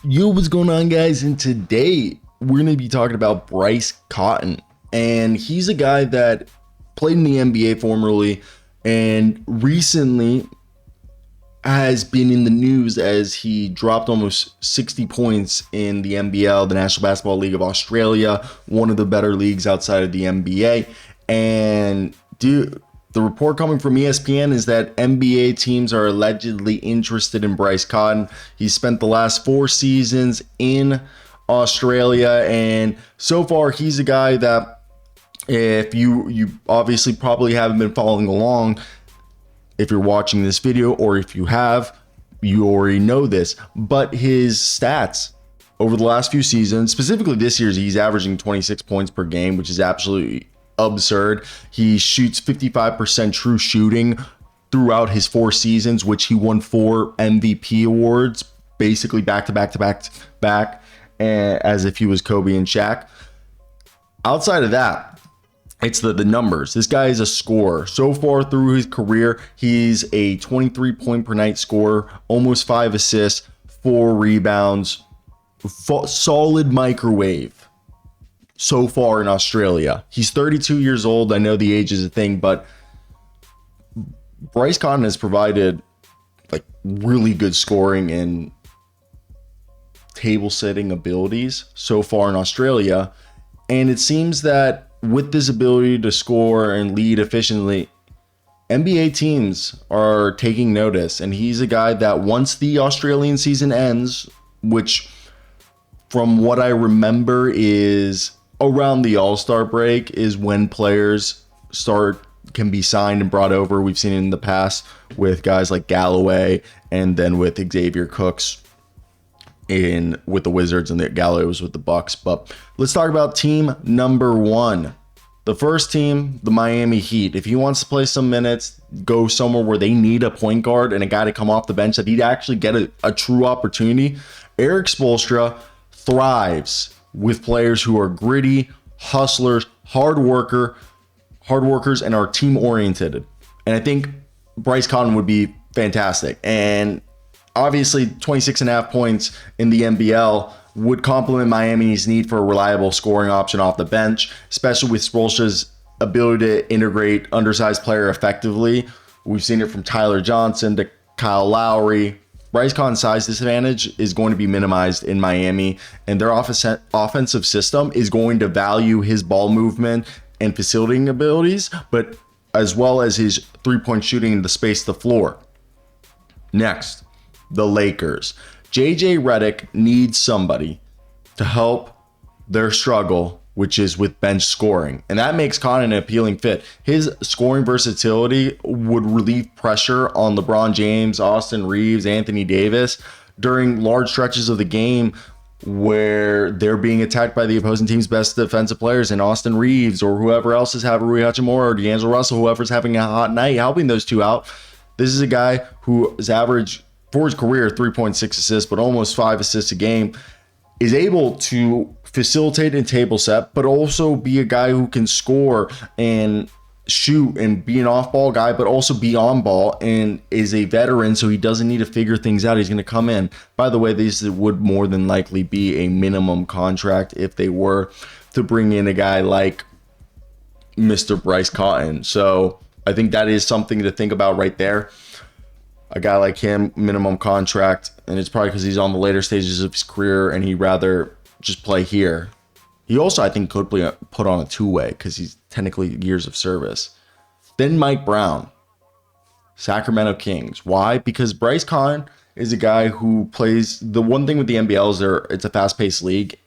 Yo, what's going on, guys? And today we're going to be talking about Bryce Cotton. And he's a guy that played in the NBA formerly and recently has been in the news as he dropped almost 60 points in the NBL, the National Basketball League of Australia, one of the better leagues outside of the NBA. And dude, the report coming from ESPN is that NBA teams are allegedly interested in Bryce Cotton. He spent the last 4 seasons in Australia, and so far he's a guy that, if you obviously probably haven't been following along, if you're watching this video, or if you have, you already know this, but his stats over the last few seasons, specifically this year, he's averaging 26 points per game, which is absolutely absurd. He shoots 55% true shooting throughout his 4 seasons, which he won 4 MVP awards, basically back to back, as if he was Kobe and Shaq. Outside of that, it's the numbers. This guy is a scorer. So far through his career, he's a 23 point per night scorer, almost 5 assists, 4 rebounds, solid microwave so far in Australia. He's 32 years old. I know the age is a thing, but Bryce Cotton has provided like really good scoring and table setting abilities so far in Australia. And it seems that with this ability to score and lead efficiently, NBA teams are taking notice. And he's a guy that once the Australian season ends, which from what I remember is around the All-Star break, is when players can be signed and brought over. We've seen it in the past with guys like Galloway, and then with Xavier Cooks with the Wizards, and Galloway was with the Bucks. But let's talk about team number 1. The first team, the Miami Heat. If he wants to play some minutes, go somewhere where they need a point guard and a guy to come off the bench that he'd actually get a true opportunity, Erik Spoelstra thrives with players who are gritty, hustlers, hard workers, and are team oriented. And I think Bryce Cotton would be fantastic. And obviously 26.5 points in the NBL would complement Miami's need for a reliable scoring option off the bench, especially with Spoelstra's ability to integrate undersized player effectively. We've seen it from Tyler Johnson to Kyle Lowry. Bryce Cotton's size disadvantage is going to be minimized in Miami, and their offensive system is going to value his ball movement and facilitating abilities, but as well as his 3-point shooting in the space of the floor. Next, the Lakers. JJ Redick needs somebody to help their struggle, which is with bench scoring. And that makes Cotton an appealing fit. His scoring versatility would relieve pressure on LeBron James, Austin Reeves, Anthony Davis during large stretches of the game where they're being attacked by the opposing team's best defensive players, and Austin Reeves or whoever else is having Rui Hachimura or D'Angelo Russell, whoever's having a hot night, helping those two out. This is a guy who is average for his career 3.6 assists, but almost 5 assists a game, is able to facilitate and table set, but also be a guy who can score and shoot and be an off-ball guy, but also be on ball, and is a veteran, so he doesn't need to figure things out. He's going to come in. By the way, these would more than likely be a minimum contract if they were to bring in a guy like Mr. Bryce Cotton. So I think that is something to think about right there. A guy like him, minimum contract, and it's probably because he's on the later stages of his career and he'd rather just play here. He also, I think, could put on a 2-way because he's technically years of service. Then Mike Brown, Sacramento Kings. Why? Because Bryce Cotton is a guy who plays. The one thing with the NBL is it's a fast-paced league.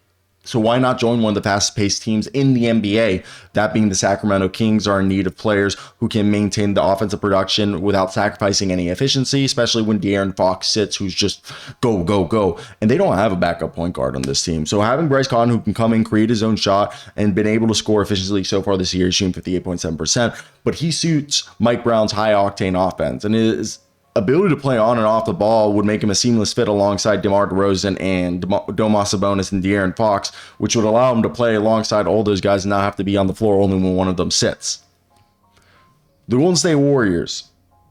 So why not join one of the fastest-paced teams in the NBA? That being the Sacramento Kings are in need of players who can maintain the offensive production without sacrificing any efficiency, especially when De'Aaron Fox sits, who's just go, go, go. And they don't have a backup point guard on this team. So having Bryce Cotton, who can come in, create his own shot, and been able to score efficiently so far this year, shooting 58.7%. But he suits Mike Brown's high-octane offense, and his ability to play on and off the ball would make him a seamless fit alongside DeMar DeRozan and Domas Sabonis and De'Aaron Fox, which would allow him to play alongside all those guys and not have to be on the floor only when one of them sits. The Golden State Warriors.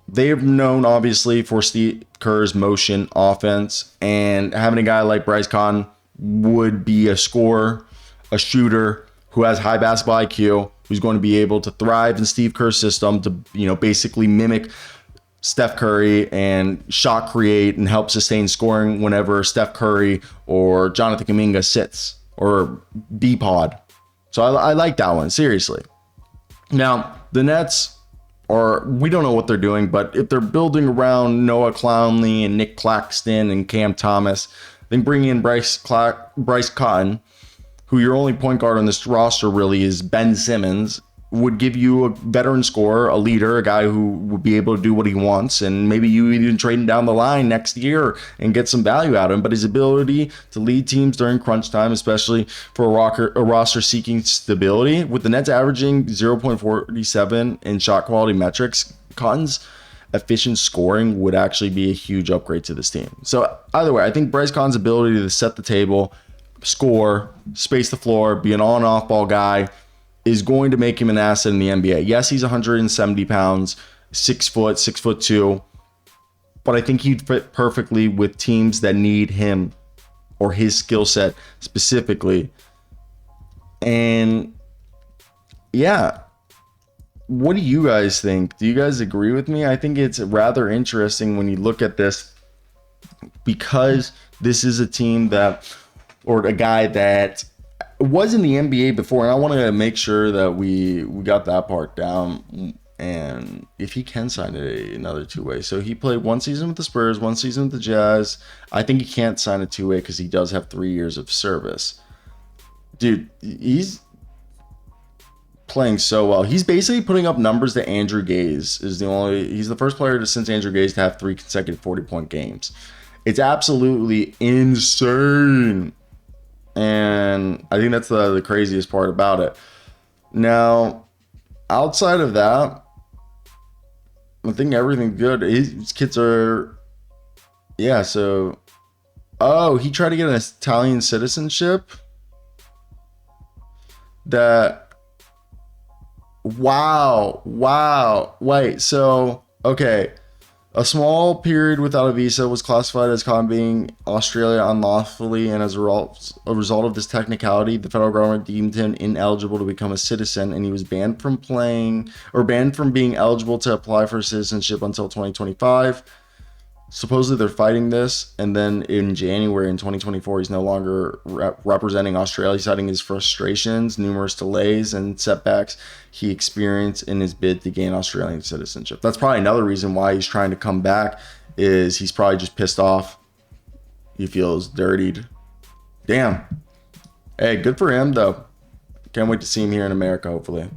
they're known obviously for Steve Kerr's motion offense, and having a guy like Bryce Cotton would be a scorer, a shooter who has high basketball IQ, who's going to be able to thrive in Steve Kerr's system to, basically mimic Steph Curry and shot create and help sustain scoring whenever Steph Curry or Jonathan Kuminga sits or B-Pod. So I like that one, seriously. Now, the Nets, or we don't know what they're doing, but if they're building around Noah Clowney and Nick Claxton and Cam Thomas, then bringing in Bryce Cotton, who your only point guard on this roster really is Ben Simmons, would give you a veteran scorer, a leader, a guy who would be able to do what he wants, and maybe you even trade him down the line next year and get some value out of him. But his ability to lead teams during crunch time, especially for a roster seeking stability, with the Nets averaging 0.47 in shot quality metrics, Cotton's efficient scoring would actually be a huge upgrade to this team. So either way, I think Bryce Cotton's ability to set the table, score, space the floor, be an on and off ball guy, is going to make him an asset in the NBA. Yes, he's 170 pounds, 6 foot, 6'2", but I think he'd fit perfectly with teams that need him or his skill set specifically. And yeah, what do you guys think? Do you guys agree with me? I think it's rather interesting when you look at this, because this is a team that, or a guy that was in the NBA before, and I want to make sure that we got that part down. And if he can sign another two-way, so he played 1 season with the Spurs, 1 season with the Jazz. I think he can't sign a two-way because he does have 3 years of service. Dude, he's playing so well. He's basically putting up numbers that Andrew Gaze is he's the first player since Andrew Gaze to have 3 consecutive 40-point games. It's absolutely insane. And I think that's the craziest part about it. Now, outside of that, I think everything's good. His kids are, yeah, so, oh, he tried to get an Italian citizenship? Wow, wait, so, okay. A small period without a visa was classified as being Australia unlawfully, and as a result of this technicality, the federal government deemed him ineligible to become a citizen, and he was banned from being eligible to apply for citizenship until 2025. Supposedly they're fighting this, and then in January in 2024, he's no longer representing Australia, citing his frustrations, numerous delays, and setbacks he experienced in his bid to gain Australian citizenship. That's probably another reason why he's trying to come back, is he's probably just pissed off. He feels dirtied. Damn. Hey, good for him, though. Can't wait to see him here in America, hopefully.